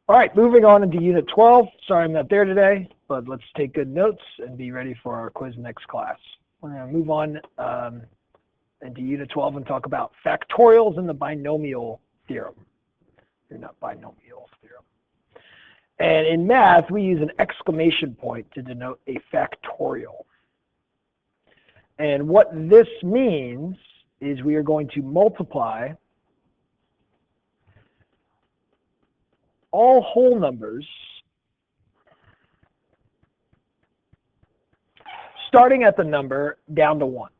All right, moving on into Unit 12. Sorry I'm not there today, but let's take good notes and be ready for our quiz next class. We're going to move on into Unit 12 and talk about factorials and the binomial theorem. Or not binomial theorem. And in math, we use an exclamation point to denote a factorial. And what this means is we are going to multiply all whole numbers starting at the number down to 1.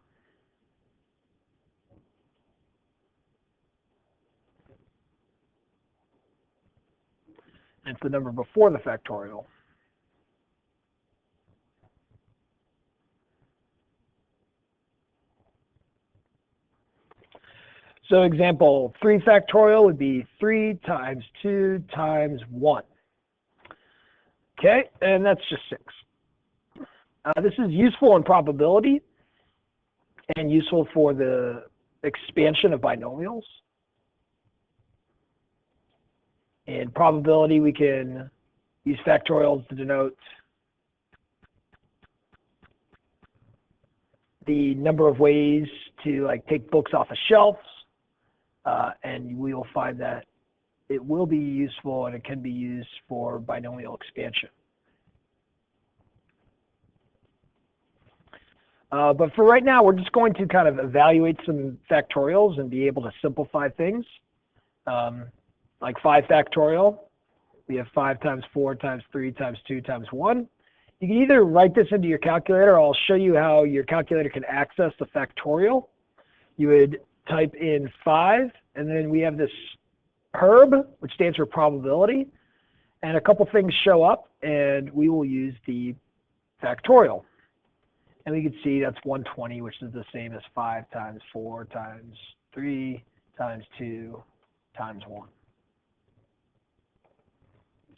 It's the number before the factorial. So example, 3 factorial would be 3 times 2 times 1. Okay, and that's just 6. This is useful in probability and useful for the expansion of binomials. In probability, we can use factorials to denote the number of ways to take books off of shelves, and we will find that it will be useful and it can be used for binomial expansion. But for right now, we're just going to kind of evaluate some factorials and be able to simplify things. Like 5 factorial, we have 5 times 4 times 3 times 2 times 1. You can either write this into your calculator, or I'll show you how your calculator can access the factorial. You would type in 5, and then we have this PERB, which stands for probability, and a couple things show up, and we will use the factorial. And we can see that's 120, which is the same as 5 times 4 times 3 times 2 times 1.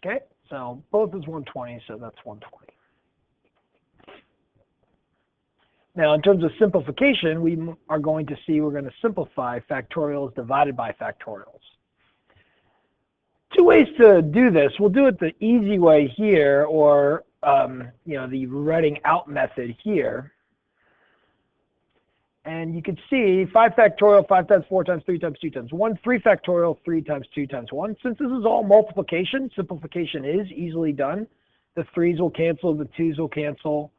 Okay, so both is 120, so that's 120. Now, in terms of simplification, we are going to see we're going to simplify factorials divided by factorials. 2 ways to do this. We'll do it the easy way here, or the writing out method here. And you can see 5 factorial, 5 times 4 times 3 times 2 times 1, 3 factorial, 3 times 2 times 1. Since this is all multiplication, simplification is easily done. The 3's will cancel, the 2's will cancel,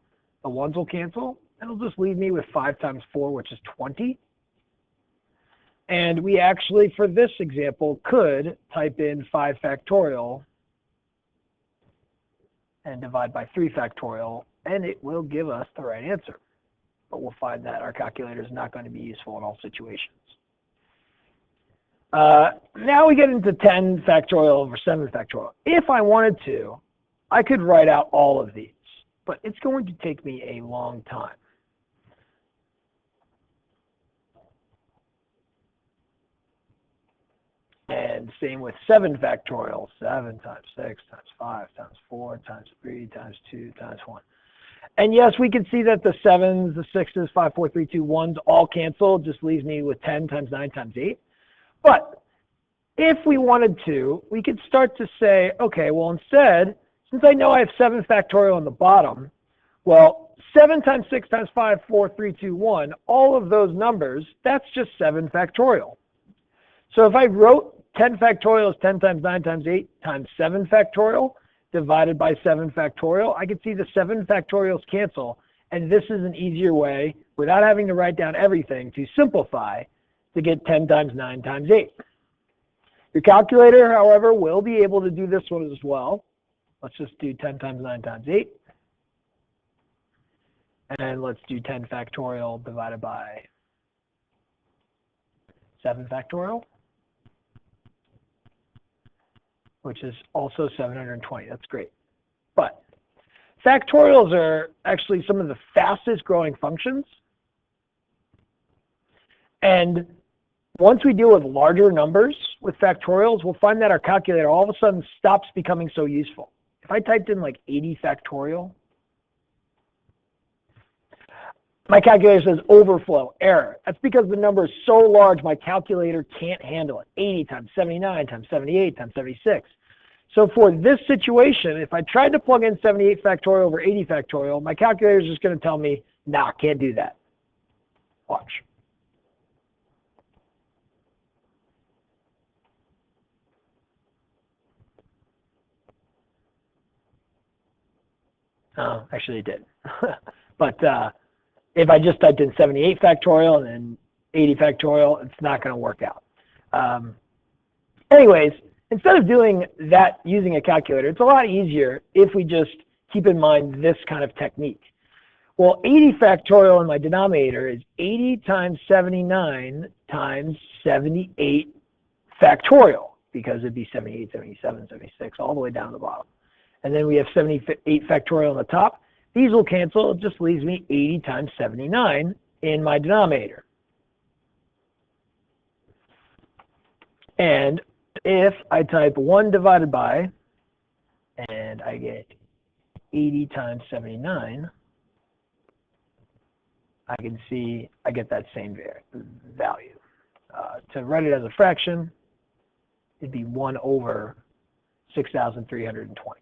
the 1's will cancel. It'll just leave me with 5 times 4, which is 20. And we actually, for this example, could type in 5 factorial and divide by 3 factorial, and it will give us the right answer. But we'll find that our calculator is not going to be useful in all situations. Now we get into 10 factorial over 7 factorial. If I wanted to, I could write out all of these, but it's going to take me a long time. And same with 7 factorial, 7 times 6 times 5 times 4 times 3 times 2 times 1. And yes, we can see that the 7s, the 6s, 5, 4, 3, 2, 1s all cancel. Just leaves me with 10 times 9 times 8. But if we wanted to, we could start to say, okay, well, instead, since I know I have 7 factorial on the bottom, well, 7 times 6 times 5, 4, 3, 2, 1, all of those numbers, that's just 7 factorial. So if I wrote 10 factorial is 10 times 9 times 8 times 7 factorial, divided by 7 factorial, I can see the 7 factorials cancel, and this is an easier way, without having to write down everything, to simplify to get 10 times 9 times 8. Your calculator, however, will be able to do this one as well. Let's just do 10 times 9 times 8. And let's do 10 factorial divided by 7 factorial, which is also 720. That's great. But factorials are actually some of the fastest growing functions. And once we deal with larger numbers with factorials, we'll find that our calculator all of a sudden stops becoming so useful. If I typed in like 80 factorial, my calculator says overflow, error. That's because the number is so large my calculator can't handle it. 80 times 79 times 78 times 76. So for this situation, if I tried to plug in 78 factorial over 80 factorial, my calculator is just going to tell me, nah, can't do that. Watch. Oh, actually it did. But if I just typed in 78 factorial and then 80 factorial, it's not going to work out. Anyways, instead of doing that using a calculator, it's a lot easier if we just keep in mind this kind of technique. Well, 80 factorial in my denominator is 80 times 79 times 78 factorial, because it'd be 78, 77, 76, all the way down to the bottom. And then we have 78 factorial on the top. These will cancel. It just leaves me 80 times 79 in my denominator. And if I type 1 divided by, and I get 80 times 79, I can see I get that same value. To write it as a fraction, it'd be 1 over 6,320.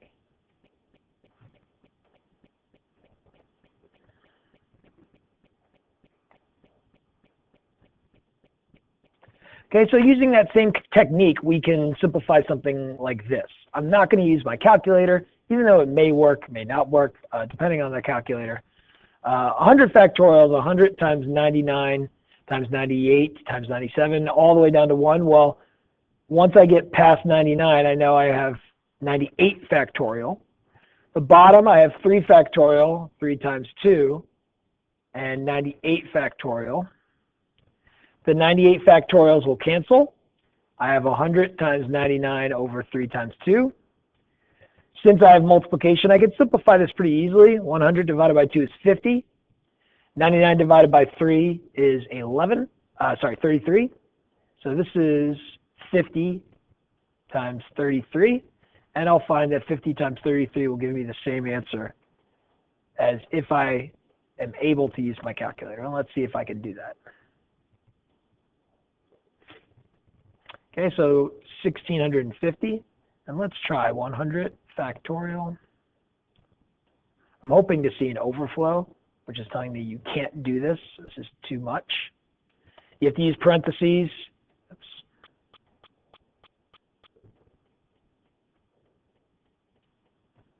Okay, so using that same technique, we can simplify something like this. I'm not going to use my calculator, even though it may work, may not work, depending on the calculator. 100 factorial is 100 times 99 times 98 times 97, all the way down to 1. Well, once I get past 99, I know I have 98 factorial. The bottom, I have 3 factorial, 3 times 2, and 98 factorial. The 98 factorials will cancel. I have 100 times 99 over 3 times 2. Since I have multiplication, I can simplify this pretty easily. 100 divided by 2 is 50. 99 divided by 3 is 33. So this is 50 times 33. And I'll find that 50 times 33 will give me the same answer as if I am able to use my calculator. And let's see if I can do that. Okay, so 1650, and let's try 100 factorial. I'm hoping to see an overflow, which is telling me you can't do this. This is too much. You have to use parentheses. Oops.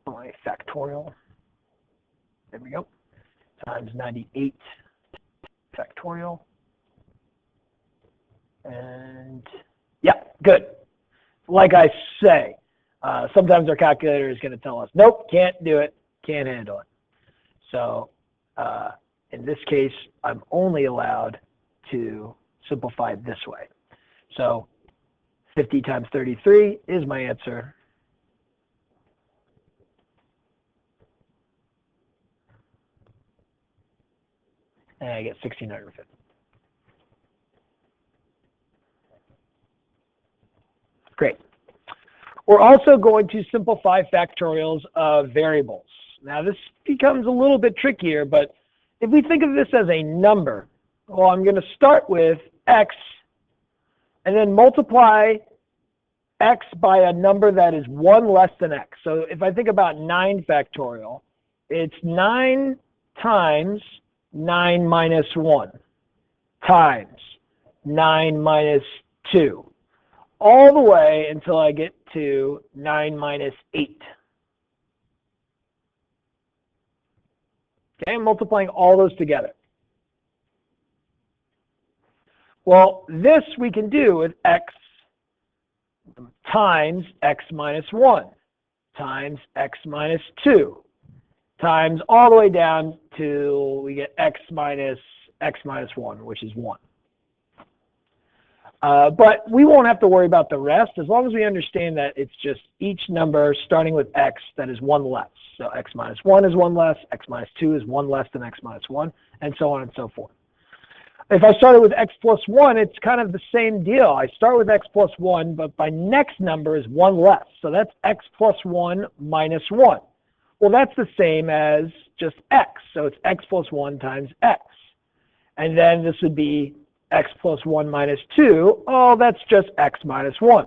My factorial. There we go. Times 98 factorial. And yeah, good. Like I say, sometimes our calculator is going to tell us, nope, can't do it, can't handle it. So in this case, I'm only allowed to simplify it this way. So 50 times 33 is my answer. And I get 1650. Great. We're also going to simplify factorials of variables. Now this becomes a little bit trickier, but if we think of this as a number, well, I'm going to start with x and then multiply x by a number that is 1 less than x. So if I think about 9 factorial, it's 9 times 9 minus 1 times 9 minus 2. All the way until I get to 9 minus 8. Okay, I'm multiplying all those together. Well, this we can do with x times x minus 1 times x minus 2 times all the way down till we get x minus 1, which is 1. But we won't have to worry about the rest as long as we understand that it's just each number starting with x that is 1 less. So x minus 1 is 1 less, x minus 2 is 1 less than x minus 1, and so on and so forth. If I started with x plus 1, it's kind of the same deal. I start with x plus 1, but my next number is 1 less. So that's x plus 1 minus 1. Well, that's the same as just x. So it's x plus 1 times x. And then this would be x plus 1 minus 2. Oh, that's just x minus 1.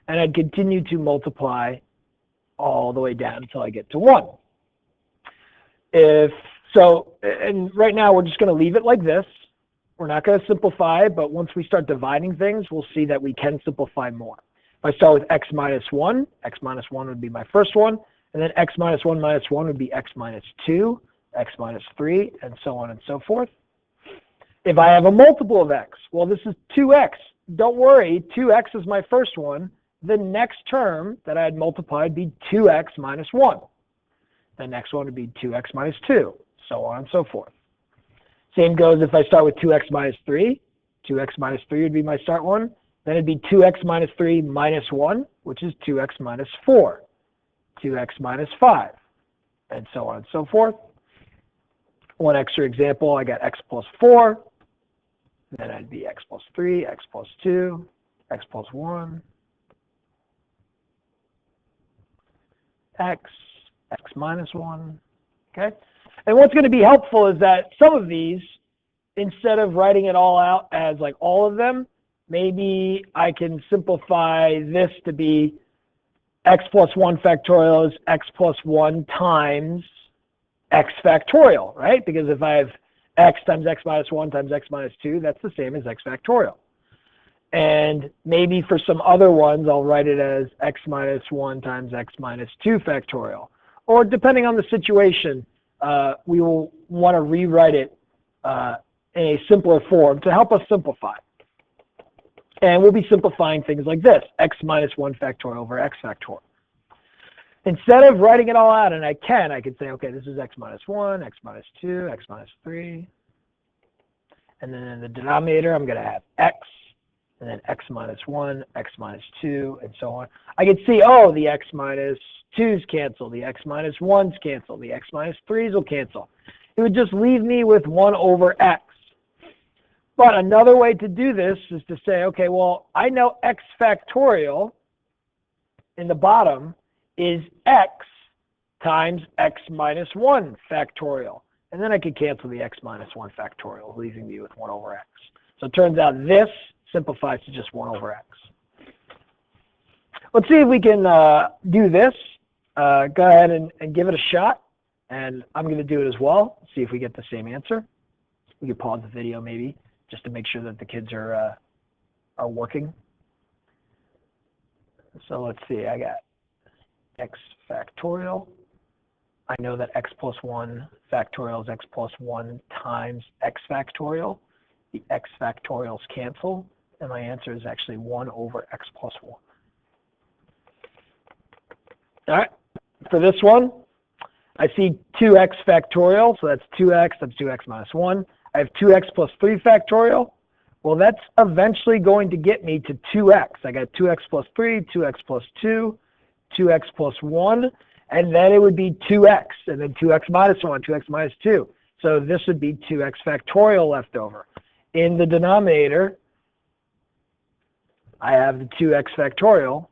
And I'd continue to multiply all the way down until I get to 1. And right now we're just going to leave it like this. We're not going to simplify, but once we start dividing things, we'll see that we can simplify more. If I start with x minus 1 would be my first one, and then x minus 1 would be x minus 2, x minus 3, and so on and so forth. If I have a multiple of x, well, this is 2x. Don't worry, 2x is my first one. The next term that I had multiplied would be 2x minus 1. The next one would be 2x minus 2, so on and so forth. Same goes if I start with 2x minus 3. 2x minus 3 would be my start one. Then it'd be 2x minus 3 minus 1, which is 2x minus 4. 2x minus 5, and so on and so forth. One extra example, I got x plus 4. Then I'd be x plus 3, x plus 2, x plus 1, x minus 1, okay? And what's going to be helpful is that some of these, instead of writing it all out as like all of them, maybe I can simplify this to be x plus 1 factorial is x plus 1 times x factorial, right? Because if I have x times x minus 1 times x minus 2, that's the same as x factorial. And maybe for some other ones, I'll write it as x minus 1 times x minus 2 factorial. Or depending on the situation, we will want to rewrite it in a simpler form to help us simplify. And we'll be simplifying things like this, x minus 1 factorial over x factorial. Instead of writing it all out, and I could say, okay, this is x minus 1, x minus 2, x minus 3. And then in the denominator, I'm going to have x, and then x minus 1, x minus 2, and so on. I can see, oh, the x minus 2's cancel, the x minus 1's cancel, the x minus 3's will cancel. It would just leave me with 1 over x. But another way to do this is to say, okay, well, I know x factorial in the bottom is x times x minus 1 factorial. And then I could cancel the x minus 1 factorial, leaving me with 1 over x. So it turns out this simplifies to just 1 over x. Let's see if we can do this. Go ahead and give it a shot. And I'm going to do it as well, see if we get the same answer. We can pause the video maybe, just to make sure that the kids are working. So let's see, I got x factorial. I know that x plus 1 factorial is x plus 1 times x factorial. The x factorials cancel, and my answer is actually 1 over x plus 1. All right, for this one, I see 2x factorial, so that's 2x, that's 2x minus 1. I have 2x plus 3 factorial. Well, that's eventually going to get me to 2x. I got 2x plus 3, 2x plus 2, 2x plus 1, and then it would be 2x, and then 2x minus 1, 2x minus 2. So this would be 2x factorial left over. In the denominator, I have the 2x factorial.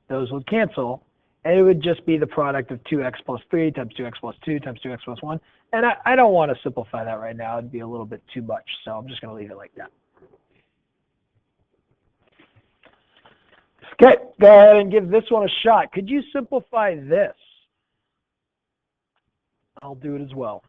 Those would cancel, and it would just be the product of 2x plus 3 times 2x plus 2 times 2x plus 1. And I don't want to simplify that right now. It'd be a little bit too much, so I'm just going to leave it like that. Okay, go ahead and give this one a shot. Could you simplify this? I'll do it as well.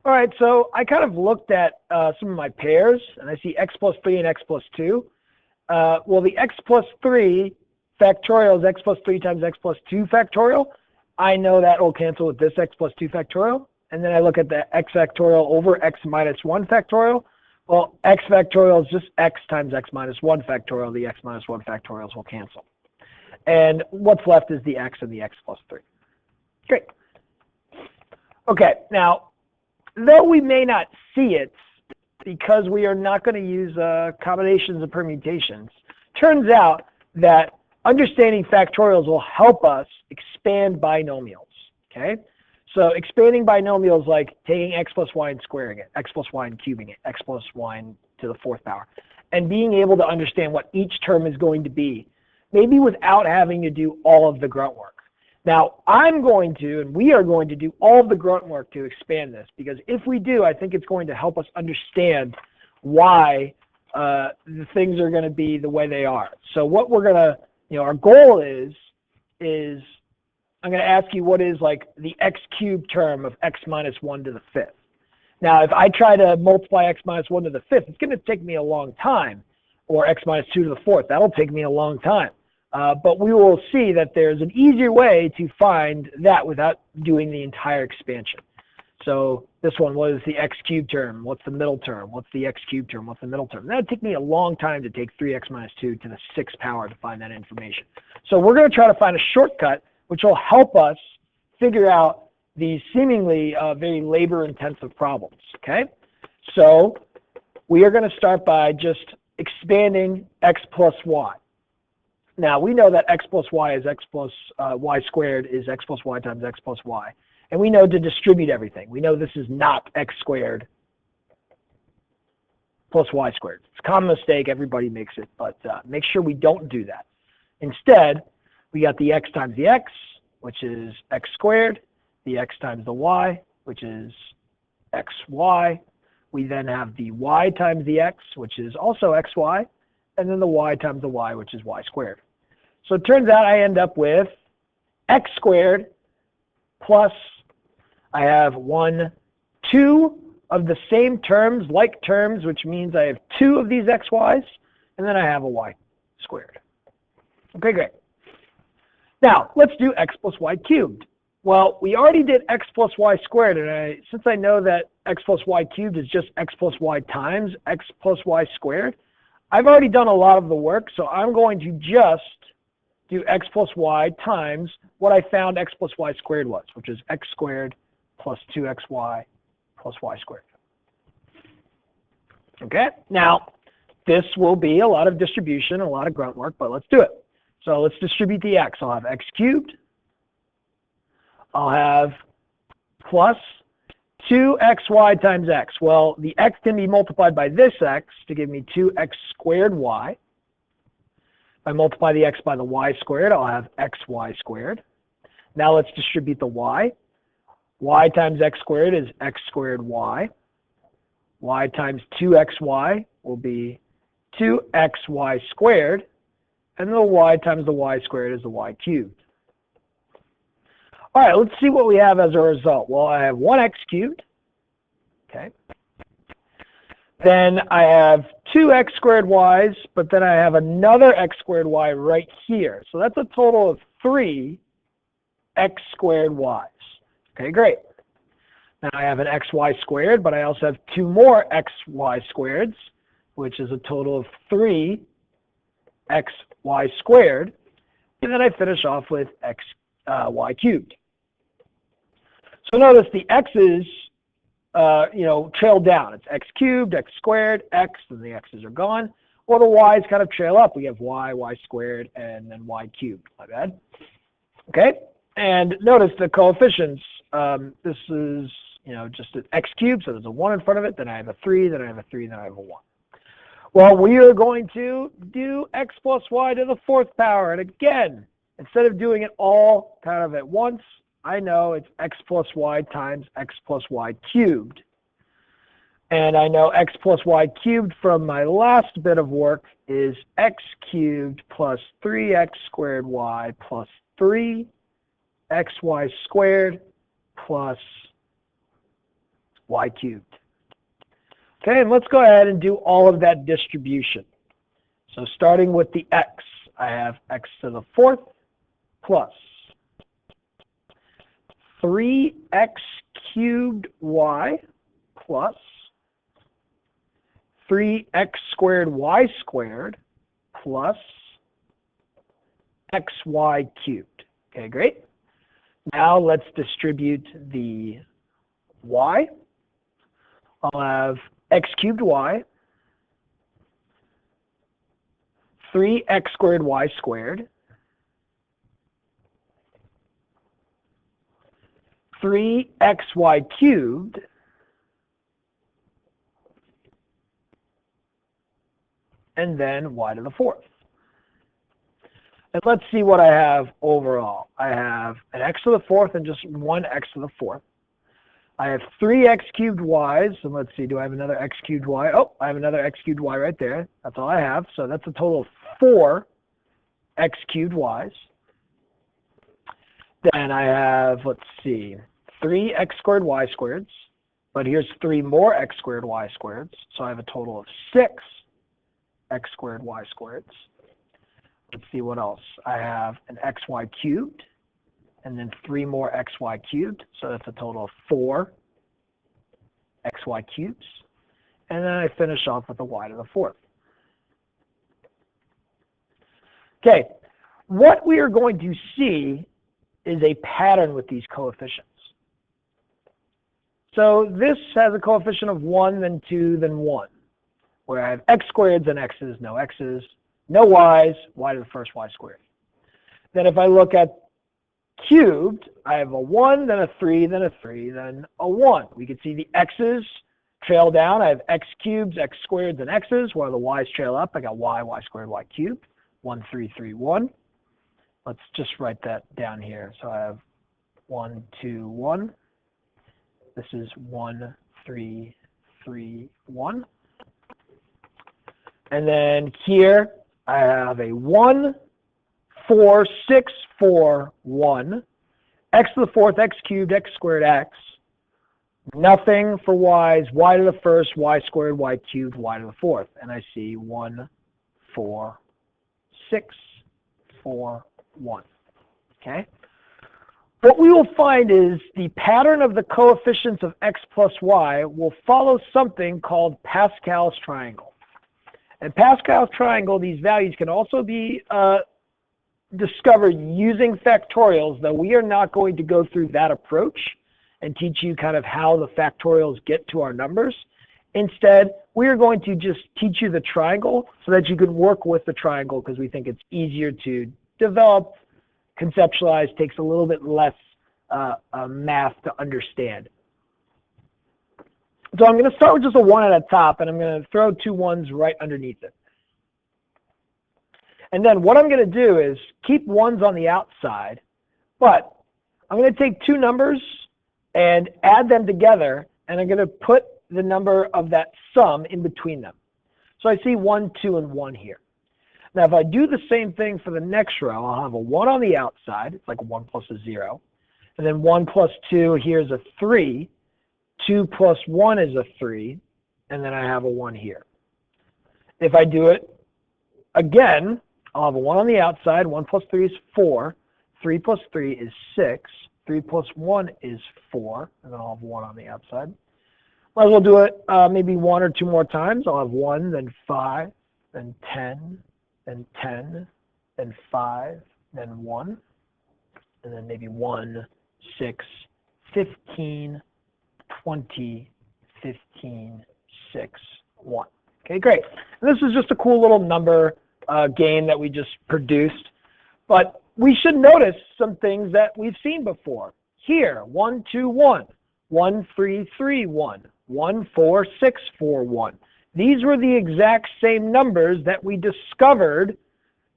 All right, so I kind of looked at some of my pairs, and I see x plus 3 and x plus 2. Well, the x plus 3 factorial is x plus 3 times x plus 2 factorial. I know that will cancel with this x plus 2 factorial. And then I look at the x factorial over x minus 1 factorial. Well, x factorial is just x times x minus 1 factorial. The x minus 1 factorials will cancel. And what's left is the x and the x plus 3. Great. Okay, now, though we may not see it because we are not going to use combinations and permutations, turns out that understanding factorials will help us expand binomials, okay? So expanding binomials like taking x plus y and squaring it, x plus y and cubing it, x plus y to the fourth power, and being able to understand what each term is going to be, maybe without having to do all of the grunt work. Now, I'm going to, and we are going to do all of the grunt work to expand this, because if we do, I think it's going to help us understand why the things are going to be the way they are. So what we're going to, our goal is I'm going to ask you what is like the x cubed term of x minus 1 to the fifth. Now, if I try to multiply x minus 1 to the fifth, it's going to take me a long time, or x minus 2 to the fourth. That'll take me a long time. But we will see that there's an easier way to find that without doing the entire expansion. So this one, what is the x cubed term? What's the middle term? What's the x cubed term? What's the middle term? That would take me a long time to take 3x minus 2 to the sixth power to find that information. So we're going to try to find a shortcut which will help us figure out these seemingly very labor-intensive problems, okay? So we are going to start by just expanding x plus y. Now, we know that x plus y is x plus y squared is x plus y times x plus y. And we know to distribute everything. We know this is not x squared plus y squared. It's a common mistake. Everybody makes it. But make sure we don't do that. Instead, we got the x times the x, which is x squared. The x times the y, which is xy. We then have the y times the x, which is also xy. And then the y times the y, which is y squared. So it turns out I end up with x squared plus, I have 2 of the same terms, like terms, which means I have 2 of these xy's, and then I have a y squared. Okay, great. Now, let's do x plus y cubed. Well, we already did x plus y squared, and since I know that x plus y cubed is just x plus y times x plus y squared, I've already done a lot of the work, so I'm going to just do x plus y times what I found x plus y squared was, which is x squared plus 2xy plus y squared. Okay, now this will be a lot of distribution, a lot of grunt work, but let's do it. So let's distribute the x. I'll have x cubed. I'll have plus 2xy times x. Well, the x can be multiplied by this x to give me 2x squared y. If I multiply the x by the y squared, I'll have xy squared. Now let's distribute the y. Y times x squared is x squared y. Y times 2xy will be 2xy squared. And the y times the y squared is the y cubed. All right, let's see what we have as a result. Well, I have 1x cubed. Okay. Then I have 2x squared y's, but then I have another x squared y right here. So that's a total of 3 x squared y's. Okay, great. Now I have an xy squared, but I also have 2 more xy squareds, which is a total of 3 xy squared. And then I finish off with y cubed. So notice the x's, trail down. It's x cubed, x squared, x, and the x's are gone. Or the y's kind of trail up. We have y squared, and then y cubed. My bad. Okay, and notice the coefficients. This is, just an x cubed, so there's a 1 in front of it. Then I have a 3, then I have a 3, then I have a 1. Well, we are going to do x plus y to the 4th power. And again, instead of doing it all kind of at once, I know it's x plus y times x plus y cubed. And I know x plus y cubed from my last bit of work is x cubed plus 3x squared y plus 3xy squared plus y cubed. Okay, and let's go ahead and do all of that distribution. So starting with the x, I have x to the 4th plus 3x cubed y plus 3x squared y squared plus xy cubed. Okay, great. Now let's distribute the y. I'll have x cubed y, 3x squared y squared. 3xy cubed and then y to the fourth. And let's see what I have overall. I have an x to the fourth and just one x to the fourth. I have 3x cubed y's, so let's see, do I have another x cubed y? Oh, I have another x cubed y right there. That's all I have, so that's a total of 4 x cubed y's. Then I have, let's see, 3x squared y squareds, but here's 3 more x squared y squareds, so I have a total of 6 x squared y squareds. Let's see what else. I have an xy cubed, and then 3 more xy cubed, so that's a total of 4 xy cubes. And then I finish off with a y to the fourth. Okay, what we are going to see is a pattern with these coefficients. So this has a coefficient of 1, then 2, then 1, where I have x squareds and x's, no y's, y to the first y squared. Then if I look at cubed, I have a 1, then a 3, then a 3, then a 1. We can see the x's trail down. I have x cubes, x squareds, and x's, while the y's trail up. I got y squared, y cubed, 1, 3, 3, 1. Let's just write that down here. So I have 1, 2, 1. This is 1, 3, 3, 1. And then here I have a 1, 4, 6, 4, 1. X to the fourth, x cubed, x squared, x. Nothing for y's, y to the first, y squared, y cubed, y to the fourth. And I see 1, 4, 6, 4, 1. Okay? What we will find is the pattern of the coefficients of x plus y will follow something called Pascal's triangle. And Pascal's triangle, these values can also be discovered using factorials, though we are not going to go through that approach and teach you kind of how the factorials get to our numbers. Instead, we are going to just teach you the triangle so that you can work with the triangle, because we think it's easier to develop, conceptualize, takes a little bit less math to understand. So I'm going to start with just a 1 at the top, and I'm going to throw 2 1s right underneath it. And then what I'm going to do is keep 1s on the outside, but I'm going to take 2 numbers and add them together, and I'm going to put the number of that sum in between them. So I see 1, 2, and 1 here. Now if I do the same thing for the next row, I'll have a 1 on the outside. It's like 1 plus a 0. And then 1 plus 2, here's a 3. 2 plus 1 is a 3. And then I have a 1 here. If I do it again, I'll have a 1 on the outside. 1 plus 3 is 4. 3 plus 3 is 6. 3 plus 1 is 4. And then I'll have 1 on the outside. Might as well do it maybe 1 or 2 more times. I'll have 1, then 5, then 10, then 10, then 5, then 1. And then maybe 1, 6, 15, 20, 15, 6, 1. Okay, great. And this is just a cool little number game that we just produced. But we should notice some things that we've seen before. Here, 1, 2, 1. 1, 3, 3, 1. 1, 4, 6, 4, 1. These were the exact same numbers that we discovered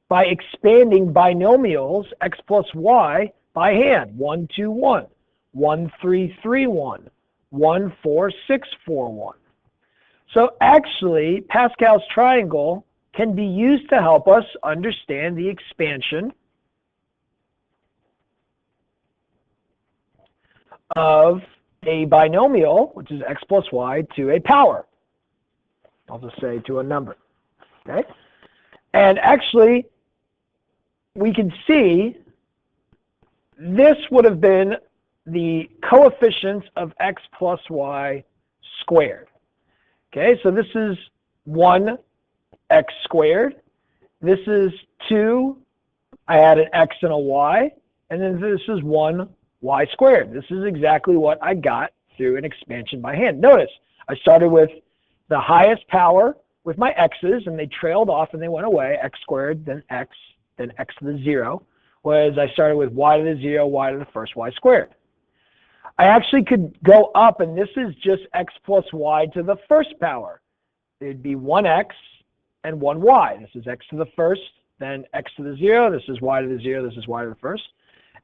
by expanding binomials, x plus y, by hand. 1, 2, 1. 1, 3, 3, 1. 1, 4, 6, 4, 1. So actually, Pascal's triangle can be used to help us understand the expansion of a binomial, which is x plus y, to a power. I'll just say to a number. Okay? And actually, we can see this would have been the coefficients of x plus y squared. Okay, so this is 1 x squared. This is 2, I had an x and a y. And then this is 1 y squared. This is exactly what I got through an expansion by hand. Notice, I started with the highest power with my x's, and they trailed off and they went away, x squared, then x to the 0. Whereas I started with y to the 0, y to the first, y squared. I actually could go up, and this is just x plus y to the first power. It'd be 1x and 1y. This is x to the first, then x to the 0. This is y to the 0. This is y to the first.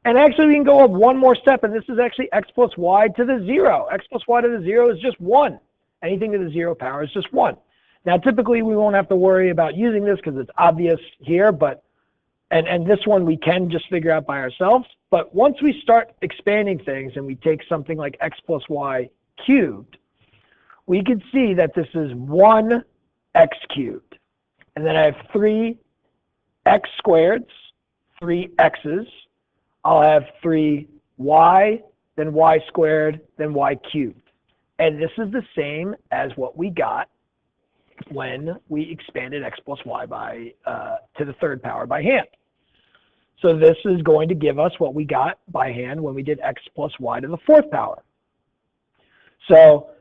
And actually, we can go up one more step, and this is actually x plus y to the 0. X plus y to the 0 is just 1. Anything to the 0 power is just 1. Now, typically, we won't have to worry about using this because it's obvious here, but and this one we can just figure out by ourselves. But once we start expanding things and we take something like x plus y cubed, we can see that this is 1x cubed. And then I have 3 x squareds, 3 x's. I'll have 3y, then y squared, then y cubed. And this is the same as what we got when we expanded x plus y by to the third power by hand. So this is going to give us what we got by hand when we did x plus y to the fourth power. So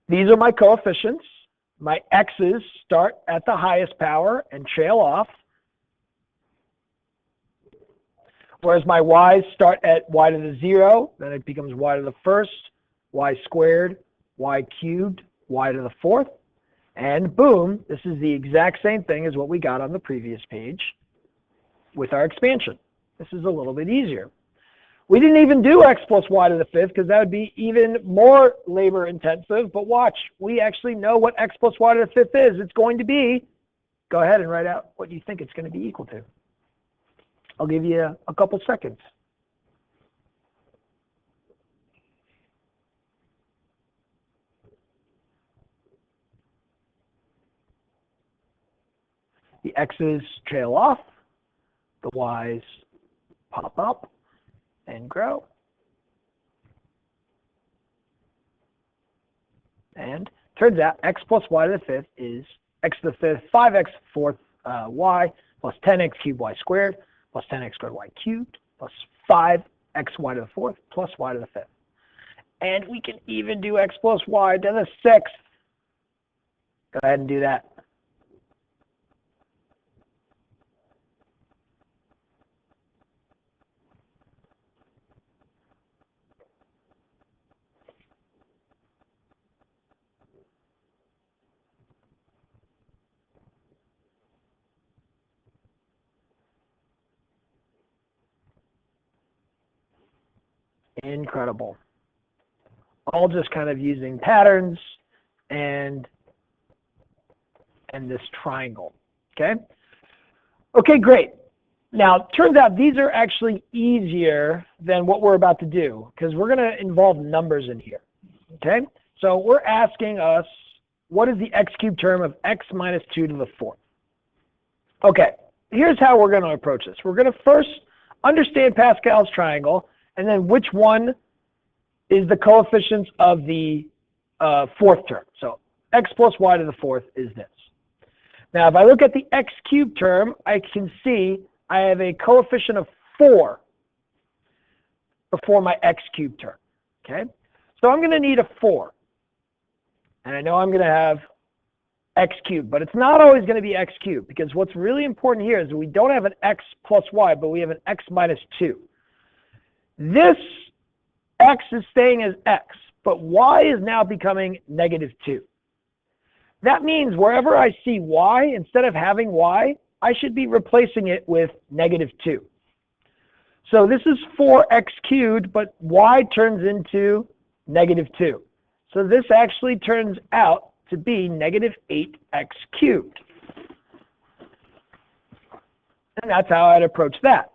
these are my coefficients. My x's start at the highest power and trail off, whereas my y's start at y to the 0, then it becomes y to the first, y squared, y cubed, y to the fourth, and boom, this is the exact same thing as what we got on the previous page with our expansion. This is a little bit easier. We didn't even do x plus y to the fifth because that would be even more labor intensive, but watch, we actually know what x plus y to the fifth is. It's going to be, go ahead and write out what you think it's going to be equal to. I'll give you a couple seconds. The x's trail off, the y's pop up and grow. And turns out x plus y to the fifth is x to the fifth, 5x fourth y, plus 10x cubed y squared, plus 10x squared y cubed, plus 5xy to the fourth, plus y to the fifth. And we can even do x plus y to the sixth. Go ahead and do that. Incredible. All just kind of using patterns and this triangle. Okay? Okay, great. Now, it turns out these are actually easier than what we're about to do because we're going to involve numbers in here. Okay? So we're asking us, what is the x cubed term of x minus 2 to the fourth? Okay, here's how we're going to approach this. We're going to first understand Pascal's triangle, and then which one is the coefficients of the fourth term. So x plus y to the fourth is this. Now, if I look at the x cubed term, I can see I have a coefficient of 4 before my x cubed term. Okay? So I'm going to need a 4. And I know I'm going to have x cubed, but it's not always going to be x cubed because what's really important here is that we don't have an x plus y, but we have an x minus 2. This x is staying as x, but y is now becoming negative 2. That means wherever I see y, instead of having y, I should be replacing it with negative 2. So this is 4x cubed, but y turns into negative 2. So this actually turns out to be negative 8x cubed. And that's how I'd approach that.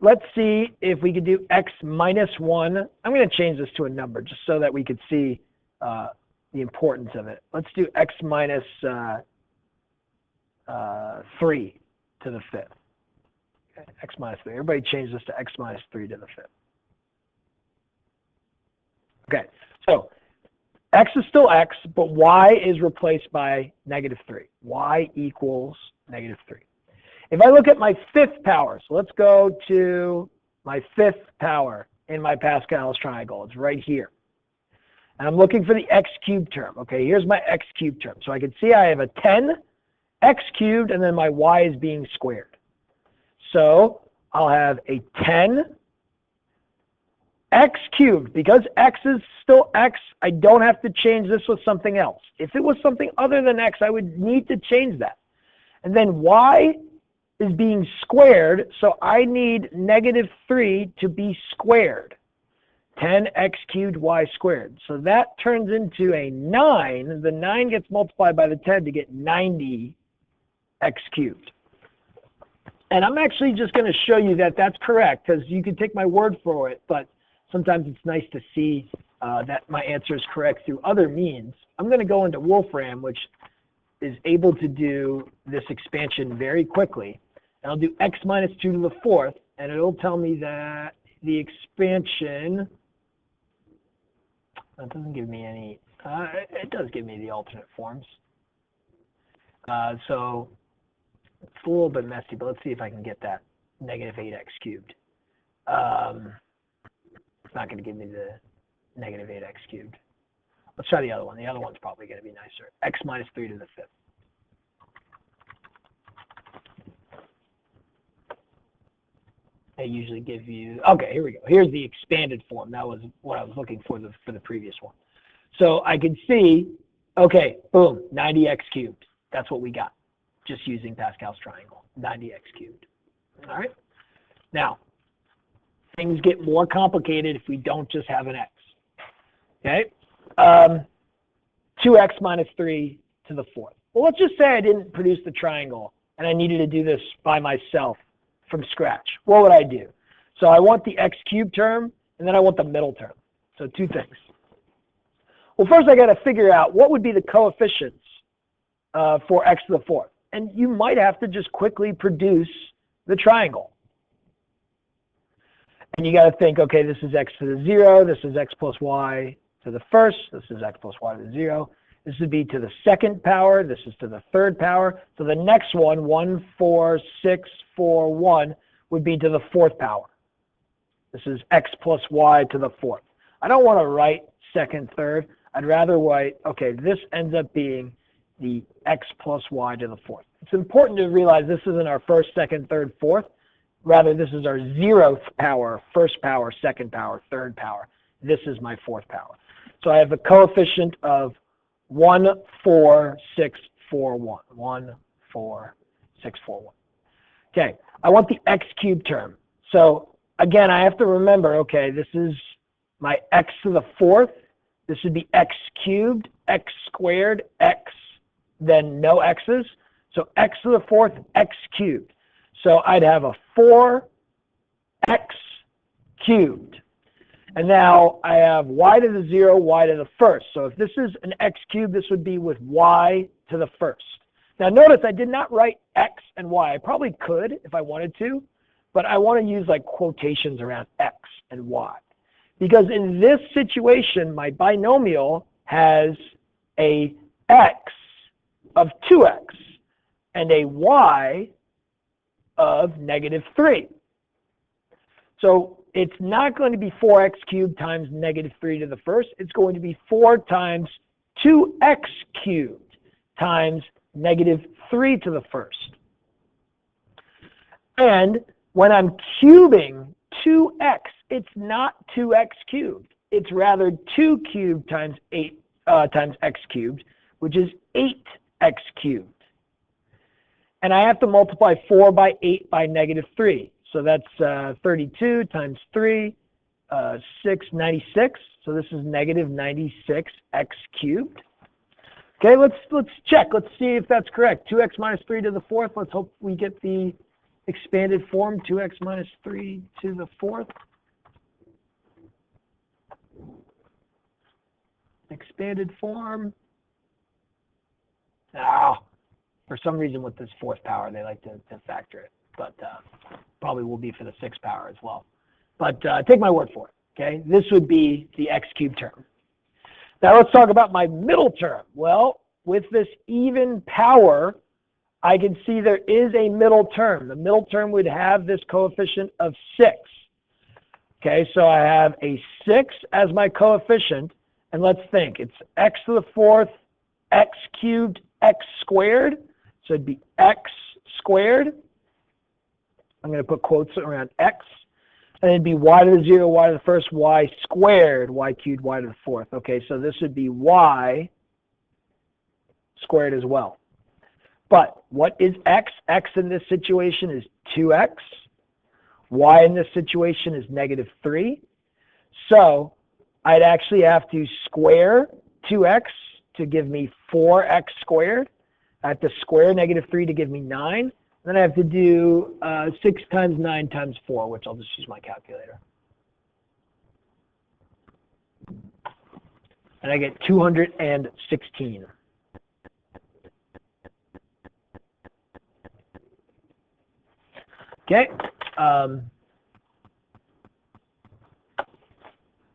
Let's see if we could do x minus 1. I'm going to change this to a number just so that we could see the importance of it. Let's do x minus 3 to the fifth. Okay, x minus 3. Everybody change this to x minus 3 to the fifth. Okay, so x is still x, but y is replaced by negative 3. Y equals negative 3. If I look at my fifth power, so let's go to my fifth power in my Pascal's triangle. It's right here. And I'm looking for the x cubed term. Okay, here's my x cubed term. So I can see I have a 10 x cubed, and then my y is being squared. So I'll have a 10 x cubed. Because x is still x, I don't have to change this with something else. If it was something other than x, I would need to change that. And then y is being squared, so I need -3 to be squared. 10x cubed y squared. So that turns into a 9. The 9 gets multiplied by the 10 to get 90x cubed. And I'm actually just going to show you that that's correct, because you can take my word for it, but sometimes it's nice to see that my answer is correct through other means. I'm going to go into Wolfram, which is able to do this expansion very quickly. And I'll do x minus 2 to the 4th, and it'll tell me that the expansion, that doesn't give me any, it does give me the alternate forms. So it's a little bit messy, but let's see if I can get that -8x cubed. It's not going to give me the -8x cubed. Let's try the other one. The other one's probably going to be nicer. X minus 3 to the 5th. They usually give you, okay, here we go. Here's the expanded form. That was what I was looking for the previous one. So I can see, okay, boom, 90x cubed. That's what we got, just using Pascal's triangle, 90x cubed. All right? Now, things get more complicated if we don't just have an x. Okay? 2x minus 3 to the 4th. Well, let's just say I didn't produce the triangle, and I needed to do this by myself from scratch. What would I do? So I want the x cubed term, and then I want the middle term. So two things. Well, first I got to figure out what would be the coefficients for x to the 4th. And you might have to just quickly produce the triangle. And you got to think, okay, this is x to the 0, this is x plus y to the 1st, this is x plus y to the 0. This would be to the 2nd power, this is to the 3rd power. So the next one, 1, 4, 6, 4, 1, would be to the 4th power. This is x plus y to the 4th. I don't want to write 2nd, 3rd. I'd rather write, okay, this ends up being the x plus y to the 4th. It's important to realize this isn't our 1st, 2nd, 3rd, 4th. Rather, this is our 0th power, 1st power, 2nd power, 3rd power. This is my 4th power. So I have a coefficient of 1, 4, 6, 4, 1. 1, 4, 6, 4, 1. Okay, I want the x cubed term. So again, I have to remember, okay, this is my x to the 4th. This would be x cubed, x squared, x, then no x's. So x to the 4th, x cubed. So I'd have a 4x cubed. And now I have y to the 0, y to the 1st. So if this is an x cubed, this would be with y to the 1st. Now notice I did not write x and y. I probably could if I wanted to, but I want to use like quotations around x and y. Because in this situation, my binomial has a x of 2x and a y of -3. So it's not going to be 4x cubed times -3 to the 1st. It's going to be 4 times 2x cubed times -3 to the 1st. And when I'm cubing 2x, it's not 2x cubed. It's rather 2 cubed times 8 times x cubed, which is 8x cubed. And I have to multiply 4 by 8 by -3. So that's 32 times 3, 6, 96. So this is -96x cubed. Okay, let's check. Let's see if that's correct. 2x minus 3 to the 4th. Let's hope we get the expanded form. 2x minus 3 to the 4th. Expanded form. Ah, for some reason with this 4th power, they like to factor it. But probably will be for the 6th power as well. But take my word for it, okay? This would be the x cubed term. Now let's talk about my middle term. Well, with this even power, I can see there is a middle term. The middle term would have this coefficient of 6. Okay, so I have a 6 as my coefficient, and let's think. It's x to the 4th, x cubed, x squared. So it'd be x squared. I'm going to put quotes around x And it'd be y to the 0, y to the first, y squared, y cubed, y to the fourth. Okay, so this would be y squared as well. But what is x? X in this situation is 2x. Y in this situation is negative 3. So I'd actually have to square 2x to give me 4x squared. I have to square negative 3 to give me 9. Then I have to do 6 times 9 times 4, which I'll just use my calculator. And I get 216. Okay.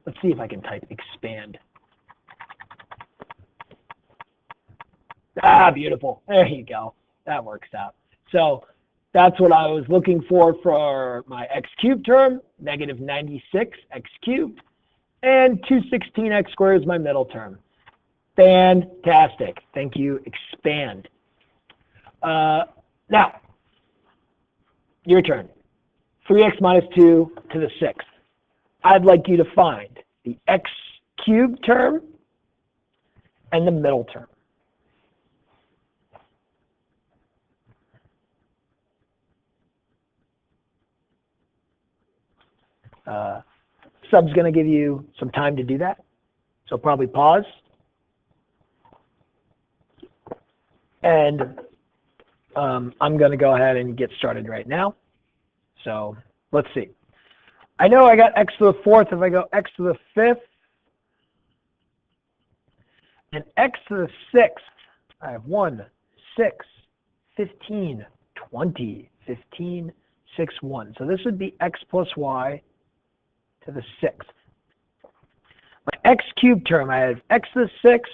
Let's see if I can type expand. Ah, beautiful. There you go. That works out. So that's what I was looking for my x cubed term, negative 96 x cubed, and 216 x squared is my middle term. Fantastic. Thank you. Expand. Now, your turn. 3x minus 2 to the 6th. I'd like you to find the x cubed term and the middle term. Sub's going to give you some time to do that, so probably pause. And I'm going to go ahead and get started right now. So let's see. I know I got x to the fourth. If I go x to the fifth and x to the sixth, I have 1, 6, 15, 20, 15, 6, 1. So this would be x plus y to the sixth. My x cubed term, I have x to the sixth,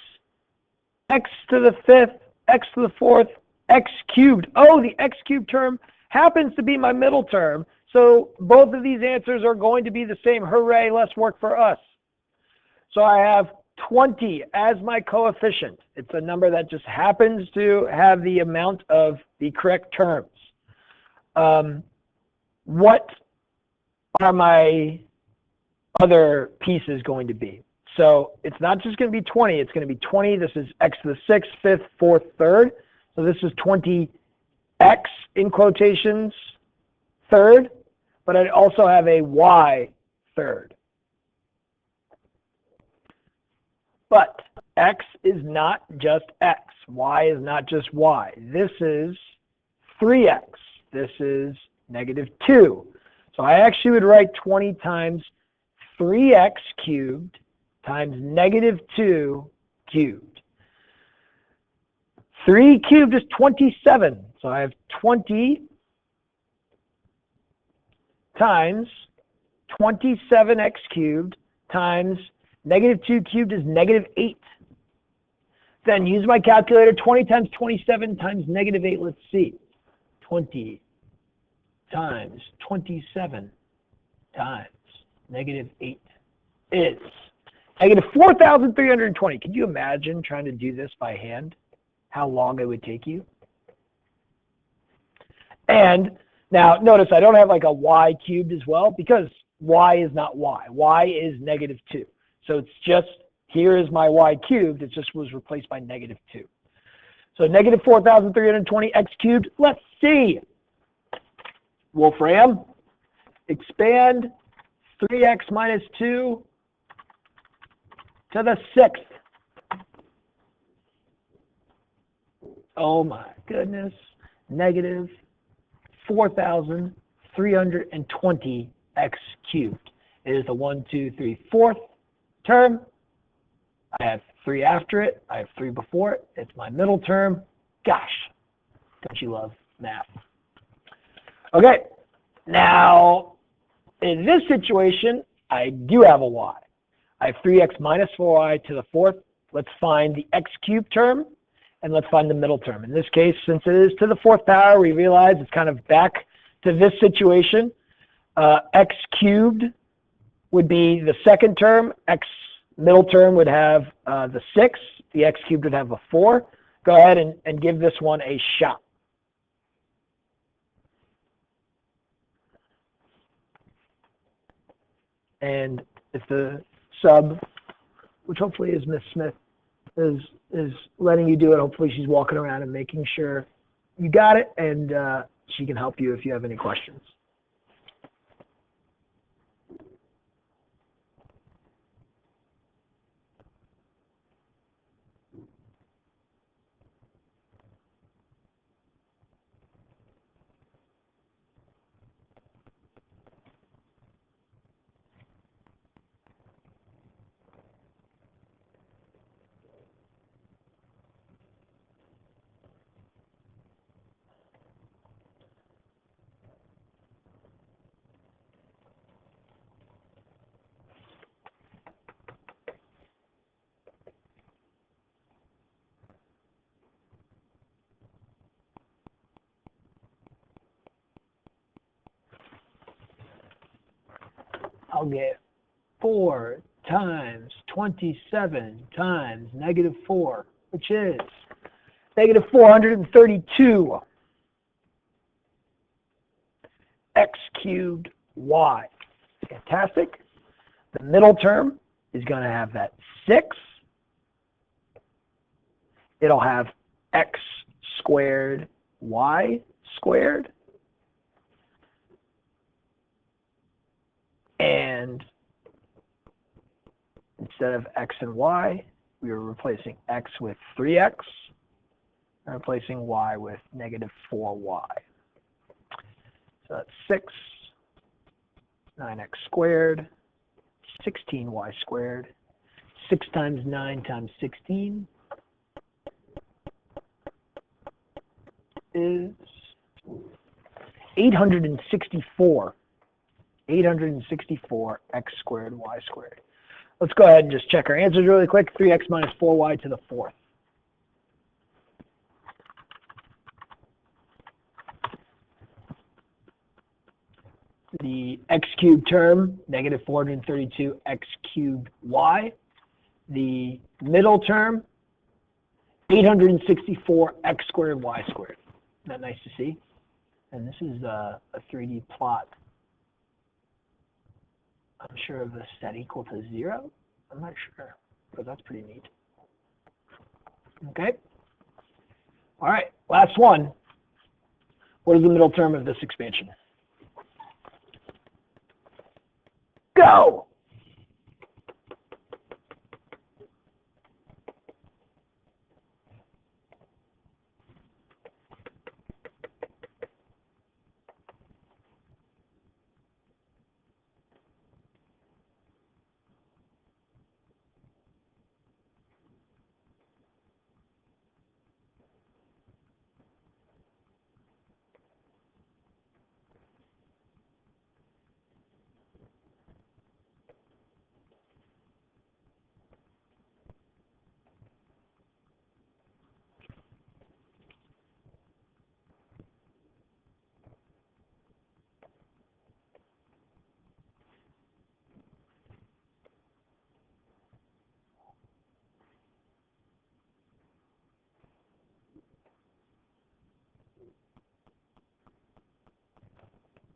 x to the fifth, x to the fourth, x cubed. Oh, the x cubed term happens to be my middle term. So both of these answers are going to be the same. Hooray, less work for us. So I have 20 as my coefficient. It's a number that just happens to have the amount of the correct terms. What are my other pieces going to be? So it's not just going to be 20. It's going to be 20. This is x to the sixth, fifth, fourth, third. So this is 20x in quotations, third. But I also have a y third. But x is not just x. Y is not just y. This is 3x. This is negative 2. So I actually would write 20 times 3x cubed times negative 2 cubed. 3 cubed is 27. So I have 20 times 27x cubed times negative 2 cubed is negative 8. Then use my calculator. 20 times 27 times negative 8. Let's see. 20 times 27 times negative 8 is negative 4,320. Could you imagine trying to do this by hand? How long it would take you? And now notice I don't have like a y cubed as well because y is not y. Y is negative 2. So it's just, here is my y cubed. It just was replaced by negative 2. So negative 4,320 x cubed. Let's see. Wolfram, expand 3x minus 2 to the sixth. Oh my goodness. Negative 4,320 x cubed. It is the 1, 2, 3, 4th term. I have 3 after it. I have 3 before it. It's my middle term. Gosh, don't you love math? Okay, now in this situation, I do have a y. I have 3x minus 4y to the 4th. Let's find the x cubed term, and let's find the middle term. In this case, since it is to the 4th power, we realize it's kind of back to this situation. X cubed would be the second term. X middle term would have the 6. The x cubed would have a 4. Go ahead and give this one a shot. And if the sub, which hopefully is Miss Smith, is letting you do it, hopefully she's walking around and making sure you got it, and she can help you if you have any questions. I'll get 4 times 27 times -4, which is -432 x cubed y. Fantastic. The middle term is going to have that 6. It'll have x squared y squared. And instead of x and y, we are replacing x with 3x and replacing y with -4y. So that's 6, 9x squared, 16y squared. 6 times 9 times 16 is 864. 864 x squared y squared. Let's go ahead and just check our answers really quick. 3x minus 4y to the 4th. The x cubed term, -432 x cubed y. The middle term, 864 x squared y squared. Isn't that nice to see? And this is a 3D plot. I'm sure of the set equal to 0. I'm not sure, but that's pretty neat. Okay. All right, last one. What is the middle term of this expansion? Go!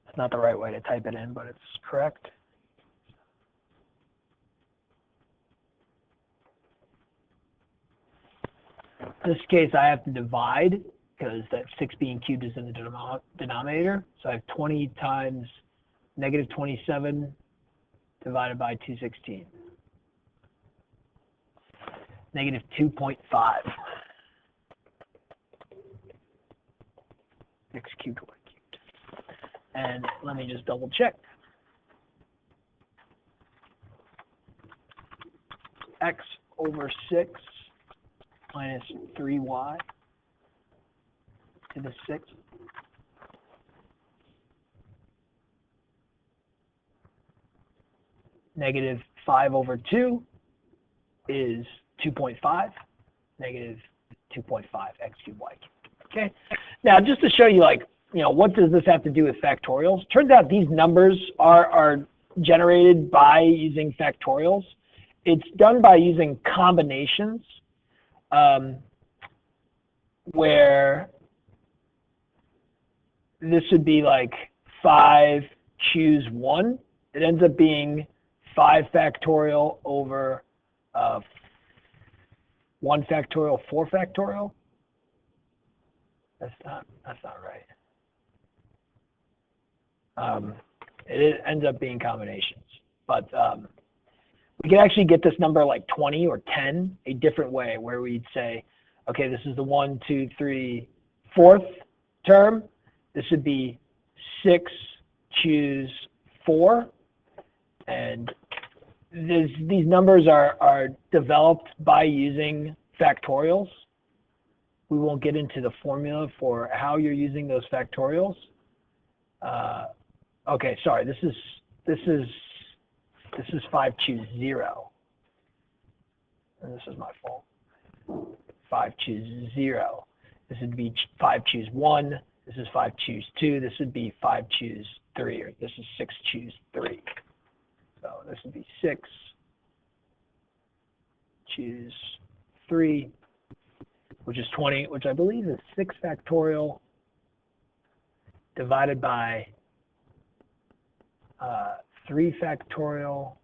It's not the right way to type it in, but it's correct. In this case, I have to divide because that 6 being cubed is in the denominator. So I have 20 times -27 divided by 216. -2.5. X cubed y cubed. And let me just double check. X over 6 minus 3y to the 6th. -5 over 2 is 2.5. -2.5 x cubed y cubed. Okay. Now, just to show you, like, what does this have to do with factorials? Turns out these numbers are generated by using factorials. It's done by using combinations, where this would be like 5, choose 1. It ends up being 5 factorial over 1 factorial 4 factorial. That's not right. It ends up being combinations, but we can actually get this number like 20 or 10 a different way, where we'd say, okay, this is the 1, 2, 3, 4th term. This would be 6, choose 4, and these numbers are developed by using factorials. We won't get into the formula for how you're using those factorials. Okay, sorry. This is 5, choose 0, and this is my fault. 5, choose 0. This would be 5, choose 1. This is 5, choose 2. This would be 5, choose 3, or this is 6, choose 3. So this would be 6, choose 3, which is 20, which I believe is 6 factorial divided by 3 factorial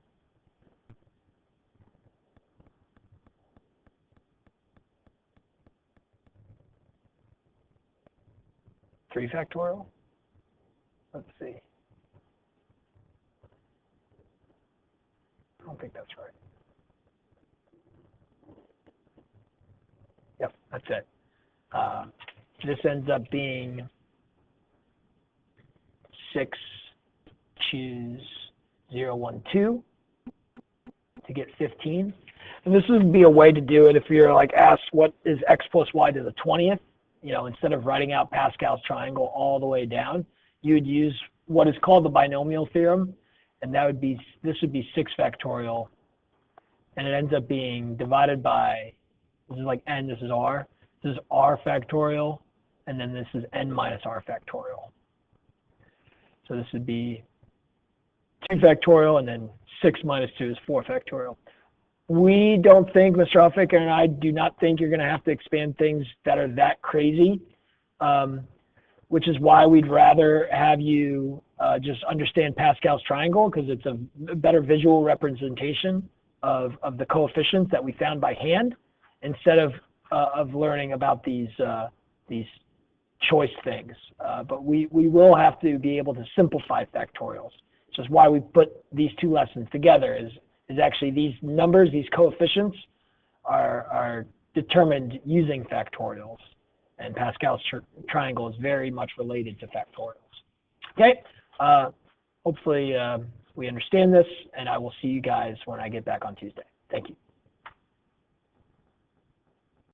Let's see. I don't think that's right. Yep, that's it. This ends up being 6, choose 0, 1, 2 to get 15. And this would be a way to do it if you're like asked what is x plus y to the 20th. You know, instead of writing out Pascal's triangle all the way down, you would use what is called the binomial theorem, and that would be, this would be 6 factorial, and it ends up being divided by, this is like n, this is r. This is r factorial, and then this is n minus r factorial. So this would be 2 factorial, and then 6 minus 2 is 4 factorial. We don't think, Mr. Uffick and I do not think you're going to have to expand things that are that crazy, which is why we'd rather have you just understand Pascal's triangle, because it's a better visual representation of the coefficients that we found by hand, instead of learning about these choice things. But we will have to be able to simplify factorials. Which is why we put these 2 lessons together, is actually these numbers, these coefficients are determined using factorials, and Pascal's triangle is very much related to factorials. Okay, hopefully we understand this, and I will see you guys when I get back on Tuesday. Thank you.